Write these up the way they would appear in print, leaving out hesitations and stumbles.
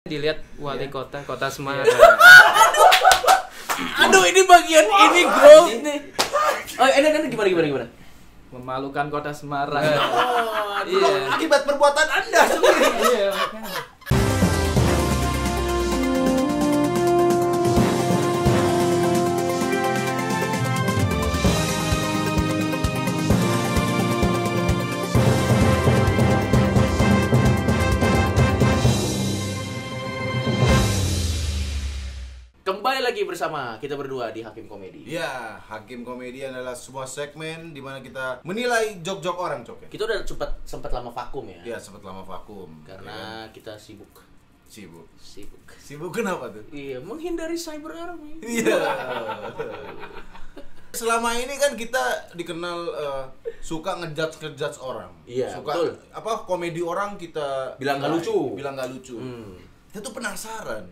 Dilihat wali kota Semarang. Aduh, ini bagian ini growth nih. Oh, ini gimana? Memalukan kota Semarang. Oh, iya. Akibat perbuatan Anda sendiri. Iya, makanya. Kembali lagi bersama kita berdua di Hakim Komedi. Ya, Hakim Komedi adalah sebuah segmen di mana kita menilai jok-jok orang, Cok ya. Kita udah sempat lama vakum ya. Ya, sempat lama vakum. Karena ya. kita sibuk. Sibuk kenapa tuh? Iya, menghindari cyber army. Iya. Selama ini kan kita dikenal suka ngejudge orang. Iya, suka betul. Komedi orang kita Bilang nggak lucu. Kita tuh penasaran.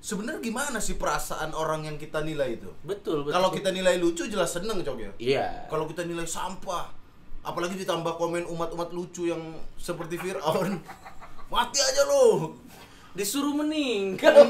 Sebenarnya gimana sih perasaan orang yang kita nilai itu? Betul. Kalau kita nilai lucu jelas seneng, Cok ya. Iya. Kalau kita nilai sampah, apalagi ditambah komen umat-umat lucu yang seperti Fir'aun, mati aja lo. Disuruh meninggal.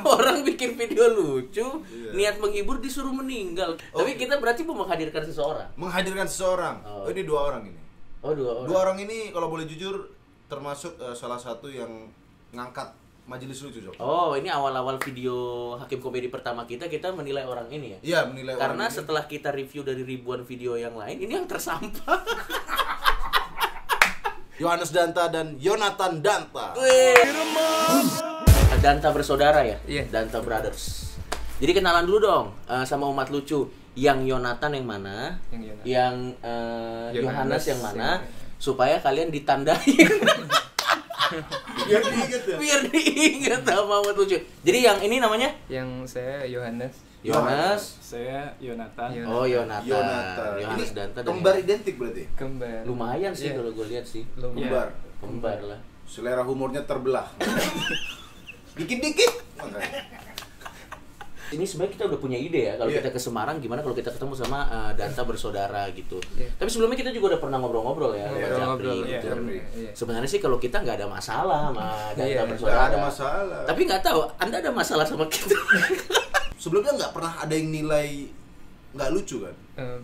Orang bikin video lucu, niat menghibur disuruh meninggal. Tapi kita berarti mau menghadirkan seseorang. Menghadirkan seseorang. Oh, ini dua orang ini. Oh, dua orang. Dua orang ini kalau boleh jujur termasuk salah satu yang ngangkat majelis lucu, Cok. Oh, ini awal-awal video Hakim Komedi pertama kita menilai orang ini ya? Iya, menilai orang ini. Karena setelah kita review dari ribuan video yang lain, ini yang tersampah. Yohanes Danta dan Yonatan Danta. Danta bersaudara ya? Iya. Danta Brothers. Jadi kenalan dulu dong sama umat lucu. Yang Yonatan yang mana? Yang Yohanes yang mana? Supaya kalian ditandain. Biar diingat sama umat lucu. Jadi yang ini namanya? Yang saya Yohanes. Saya Yonatan. Oh, Yonatan. Ini Yohanes Danta dan kembar identik berarti? Kembar. lumayan sih Iya. kalau gue lihat sih. Kembar lah. Selera humornya terbelah. Dikit-dikit. Ini sebenarnya kita udah punya ide ya kalau Iya. kita ke Semarang gimana kalau kita ketemu sama Danta bersaudara gitu. Iya. Tapi sebelumnya kita juga udah pernah ngobrol-ngobrol ya sama Ngobrol, Japri gitu. iya. Sebenarnya sih kalau kita nggak ada masalah sama Danta Iya, bersaudara. Nggak ada masalah. Tapi nggak tahu Anda ada masalah sama kita. Sebelumnya nggak pernah ada yang nilai nggak lucu kan?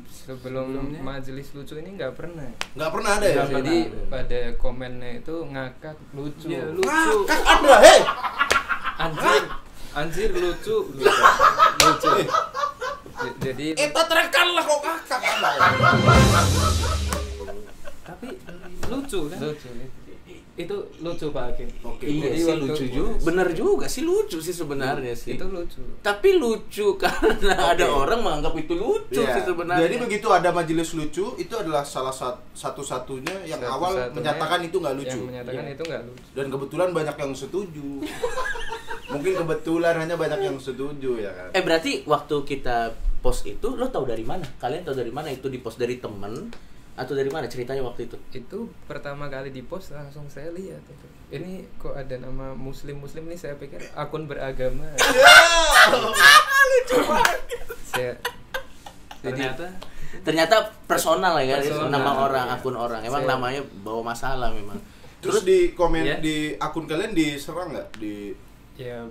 Sebelum majelis lucu ini nggak pernah. Nggak pernah ada ya? Jadi pada komennya itu ngakak lucu. Iya, Kan ada, hei! Anjir lucu. Jadi Itu terekan lah kok kakak. tapi lucu kan? Lucu. Itu lucu Pak Hakim. Oke. Iya Jadi sih waktu- lucu juga. Bener juga sih lucu sih sebenarnya sih. Itu lucu. Tapi lucu karena ada orang menganggap itu lucu Iya. sih sebenarnya. Jadi begitu ada majelis lucu, itu adalah salah satu-satunya yang awal Satu-satunya menyatakan itu nggak lucu. Yang menyatakan Iya. itu nggak lucu. Dan kebetulan banyak yang setuju. Mungkin kebetulan hanya banyak yang setuju ya kan. Berarti waktu kita post itu lo tahu dari mana? Kalian tahu dari mana itu di post dari temen atau dari mana ceritanya waktu itu? Itu pertama kali di post langsung saya lihat itu. Ini kok ada nama muslim nih, saya pikir akun beragama. Lucu banget. Saya Ternyata personal ya kan, Personal. nama orang, akun orang. Emang Saya- namanya bawa masalah memang. Terus di komen ya? di akun kalian diserang nggak? ya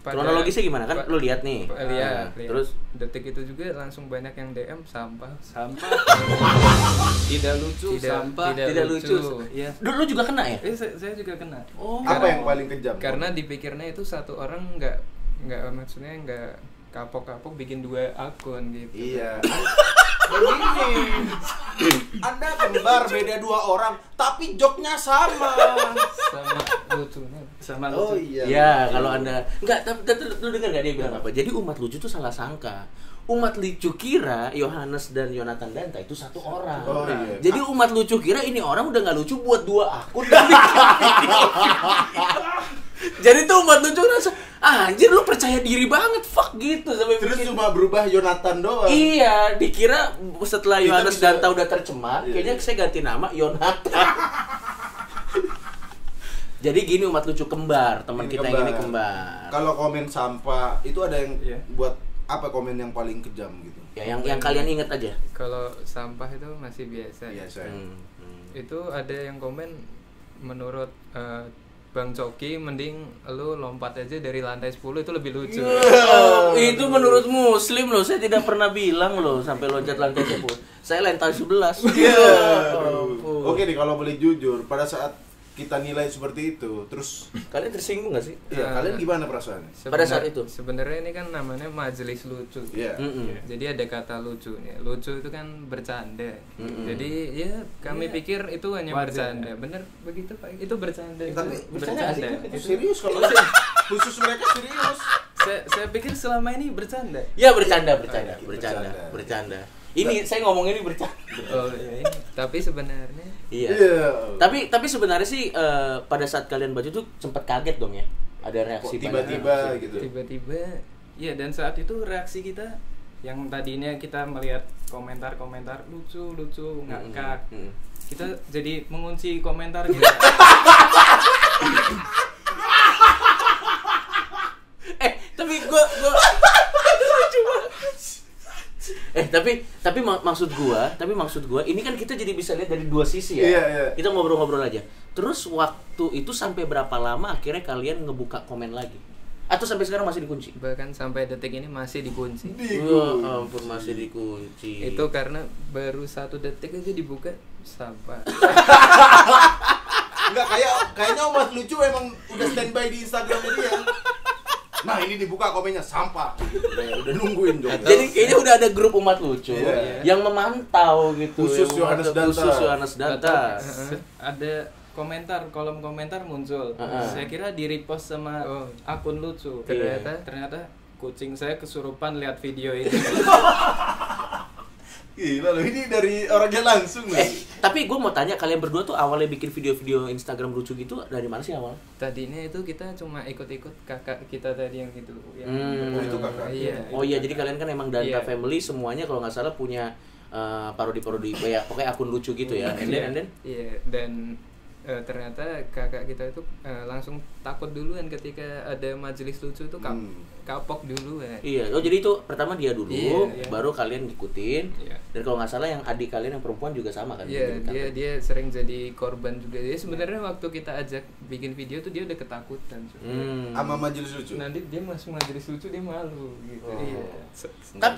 Kronologisnya gimana kan? Lo lihat nih. Lihat. Terus detik itu juga langsung banyak yang DM sampah. Tidak lucu, Tidak- sampah. tidak lucu. Iya. Dulu juga kena ya? Saya juga kena. Oh. Apa yang paling kejam? Karena dipikirnya itu satu orang nggak maksudnya nggak kapok-kapok bikin 2 akun gitu. Iya. Begini. Anda kembar beda 2 orang, tapi joknya sama. Sama lucunya. Sama Oh lucu. iya. Ya, kalau Anda enggak, tapi lu dengar enggak dia bilang apa? Jadi umat lucu tuh salah sangka. Umat lucu kira Yohanes dan Yonatan Danta itu satu orang. Oh, iya. Jadi umat lucu kira ini orang udah nggak lucu buat 2 akun. Jadi tuh umat lucu rasa, anjir lu percaya diri banget, fuck gitu sampai Terus bikin. cuma berubah Yonatan doang. Iya, dikira setelah Kita Yohanes bisa- Danta udah tercemar, Iya, kayaknya iya. saya ganti nama Yonatan. Jadi gini umat lucu kembar, teman Ini kita yang ini kembar. Kalau komen sampah itu ada yang Iya. buat apa komen yang paling kejam gitu? Ya, yang kalian inget aja. Kalau sampah itu masih biasa. Iya, saya. Hmm. Itu ada yang komen menurut Bang Coki, mending lu lompat aja dari lantai 10 itu lebih lucu. Itu menurut Muslim loh, saya tidak pernah bilang loh sampai loncat lantai 10. Saya lantai 11. Oke nih, kalau boleh jujur, pada saat kita nilai seperti itu, terus Kalian tersinggung gak sih? ya kalian gimana perasaannya? Pada saat itu? Sebenarnya ini kan namanya majelis lucu. Iya. Jadi ada kata lucunya. Lucu itu kan bercanda. Jadi ya kami pikir itu hanya bercanda. Bener begitu Pak? Itu bercanda. Tapi bercanda. itu serius kalau khusus mereka serius. Saya pikir selama ini bercanda. Ya bercanda. Ini saya ngomong ini bercanda. Oh iya. Tapi sebenarnya Iya. Tapi sebenarnya sih pada saat kalian baca tuh sempat kaget dong ya. Ada reaksi tiba-tiba gitu. Tiba-tiba ya, dan saat itu reaksi kita yang tadinya kita melihat komentar-komentar lucu ngakak. Kita jadi mengunci komentar gitu. Tapi gua tapi maksud gua ini kan kita jadi bisa lihat dari dua sisi ya. Iya. Kita ngobrol-ngobrol aja. Terus waktu itu sampai berapa lama akhirnya kalian ngebuka komen lagi? Atau sampai sekarang masih dikunci? Bahkan sampai detik ini masih dikunci. Wah, ampun masih dikunci. Itu karena baru 1 detik aja dibuka sampah. Enggak, kayaknya Umat Lucu emang udah standby di Instagramnya dia. Nah, ini dibuka komennya sampah. Udah nungguin dong. Jadi kayaknya udah ada grup Umat Lucu yang memantau gitu. Khusus Yohanes Danta. Ada kolom komentar muncul. Saya kira di repost sama akun lucu. Ternyata kucing saya kesurupan lihat video ini. Gila loh, ini dari orangnya langsung loh. Tapi gue mau tanya, kalian berdua tuh awalnya bikin video-video Instagram lucu gitu dari mana sih awal? Tadinya itu kita cuma ikut-ikut kakak kita tadi yang itu. Itu kakak. Iya. Oh iya, jadi kalian kan emang Danta family semuanya kalau nggak salah punya parodi-parodi ya, pokoknya akun lucu gitu ya. And then? Iya, dan ternyata kakak kita itu langsung takut duluan ketika ada majelis lucu itu kapok dulu ya. Iya, jadi itu pertama dia dulu, iya. baru kalian ngikutin. Iya. Dan kalau nggak salah yang adik kalian yang perempuan juga sama kan? Iya, dia sering jadi korban juga. Dia sebenarnya waktu kita ajak bikin video tuh dia udah ketakutan. Sama majelis lucu. Nanti dia masuk majelis lucu dia malu gitu. Iya.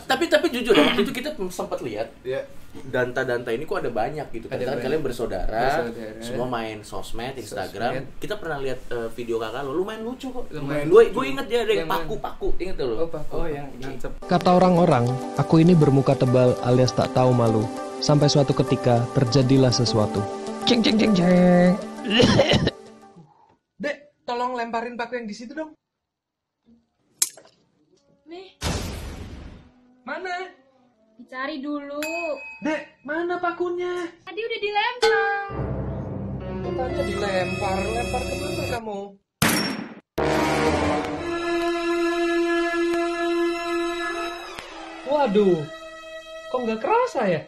Tapi jujur ya, waktu itu kita sempat lihat. Iya. Danta ini kok ada banyak gitu kan? Kalian bersaudara, semua main sosmed, Instagram. Kita pernah lihat video kakak lo, lumayan lucu kok. Gue inget dia ada yang paku, inget lo? Yang nancep. Kata orang-orang, aku ini bermuka tebal alias tak tahu malu. Sampai suatu ketika terjadilah sesuatu. Ceng. Dek, tolong lemparin paku yang di situ dong. Nih, Mana? dicari dulu. Dek, mana pakunya? Tadi udah dilempar. Katanya dilempar. Lempar kemana kamu? Waduh, kok nggak kerasa ya?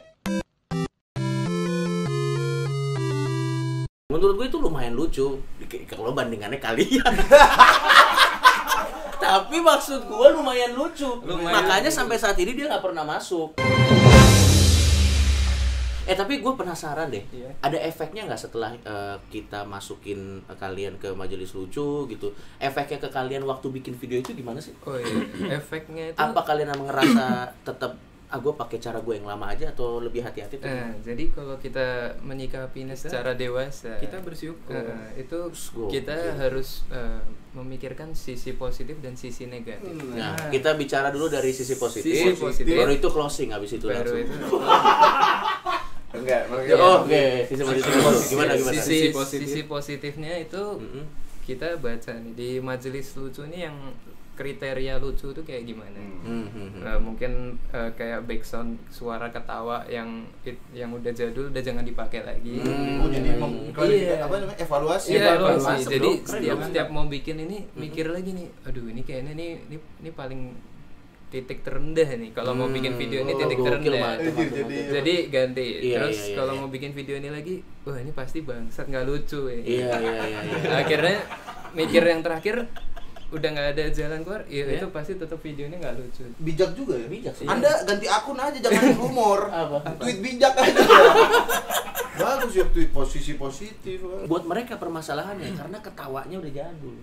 Menurut gue itu lumayan lucu kalau bandingannya kalian. Tapi maksud gue lumayan lucu. Makanya sampai saat ini dia nggak pernah masuk. Tapi gue penasaran deh. Iya. Ada efeknya nggak setelah kita masukin kalian ke majelis lucu gitu? Efeknya ke kalian waktu bikin video itu gimana sih? Oh iya, efeknya itu. Apa kalian ngerasa tetap gue pakai cara gue yang lama aja atau lebih hati-hati? Jadi kalau kita menyikapinya secara dewasa, kita bersyukur. Itu kita harus memikirkan sisi positif dan sisi negatif. Nah, kita bicara dulu dari sisi positif. Sisi positif. Baru itu closing, habis itu Baru langsung. itu. Enggak, Oke, sisi positif. Gimana? Sisi positifnya itu kita baca nih di majelis lucu ini yang kriteria lucu tuh kayak gimana? Mungkin kayak background suara ketawa yang udah jadul udah jangan dipakai lagi. Jadi apa namanya? Evaluasi. Evaluasi. Jadi setiap mau bikin ini mikir lagi nih. Aduh, ini kayaknya ini paling titik terendah nih. Kalau mau bikin video ini titik terendah. Jadi ganti. Terus kalau mau bikin video ini lagi, wah ini pasti bangsat nggak lucu ya. Iya. Akhirnya mikir yang terakhir udah nggak ada jalan keluar, itu pasti tetap videonya nggak lucu. Bijak juga ya. Bijak sih. Anda ganti akun aja, jangan humor. Apa? Tweet bijak aja. Bagus ya tweet posisi positif. Buat mereka permasalahannya karena ketawanya udah jadul.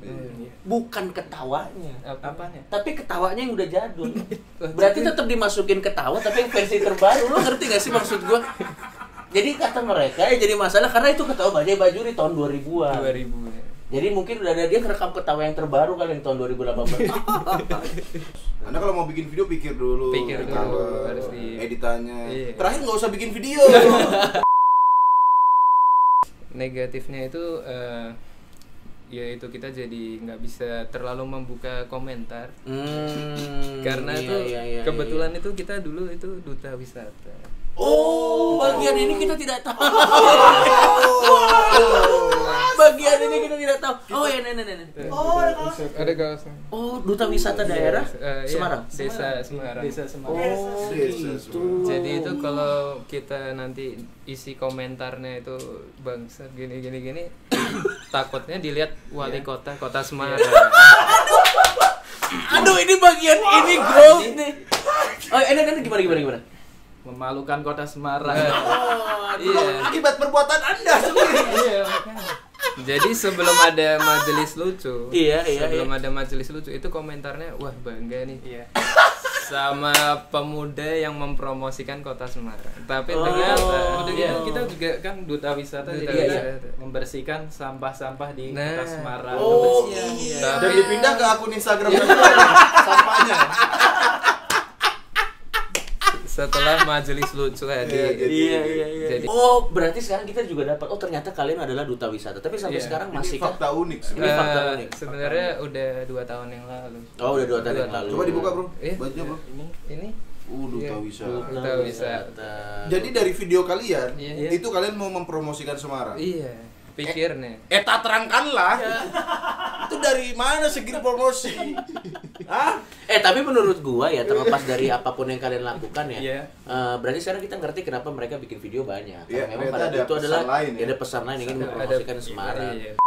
Bukan ketawanya, Apanya? tapi ketawanya yang udah jadul. Berarti tetap dimasukin ketawa tapi yang versi terbaru. Lo ngerti gak sih maksud gua? Jadi kata mereka ya jadi masalah karena itu ketawa Bajai Bajuri tahun 2000-an. 2000 ya. Jadi mungkin udah ada dia ngerekam ketawa yang terbaru kali yang tahun 2018. Anda kalau mau bikin video pikir dulu harus di editannya. Iya. Terakhir nggak usah bikin video. Negatifnya itu ya itu kita jadi nggak bisa terlalu membuka komentar karena itu kebetulan itu kita dulu itu duta wisata. Oh, bagian ini kita tidak tahu. Bagian ini kita tidak tahu. Oh ya, nenek. Oh, ada kaosnya. Oh, duta wisata daerah Semarang. Desa Semarang. Oh, gitu. Jadi itu kalau kita nanti isi komentarnya itu bangsa gini takutnya dilihat wali kota Semarang. Aduh, ini bagian ini gross nih. Oh, ini gimana? Memalukan kota Semarang. Iya. Akibat perbuatan Anda sendiri. Iya, makanya. Jadi sebelum ada majelis lucu, ada majelis lucu itu komentarnya wah bangga nih. Iya. Sama pemuda yang mempromosikan kota Semarang. Tapi ternyata kita juga kan duta wisata jadi membersihkan sampah-sampah di kota Semarang. Oh iya. Dan dipindah ke akun Instagram sampahnya. Setelah majelis lucu hadir. Iya. Jadi, oh, berarti sekarang kita juga dapat. Oh, ternyata kalian adalah duta wisata. Tapi sampai sekarang masih fakta unik. Sebenarnya udah 2 tahun yang lalu. Oh, udah 2 tahun yang lalu. Coba dibuka, Bro. Bajunya, Bro. Ini duta wisata. Jadi dari video kalian itu kalian mau mempromosikan Semarang. Iya. Pikirnya. Eta terangkanlah. Itu dari mana segi promosi? Hah? Tapi menurut gua ya terlepas dari apapun yang kalian lakukan ya, berarti sekarang kita ngerti kenapa mereka bikin video banyak. Karena memang pada itu adalah ada pesan lain ingin mempromosikan Semarang.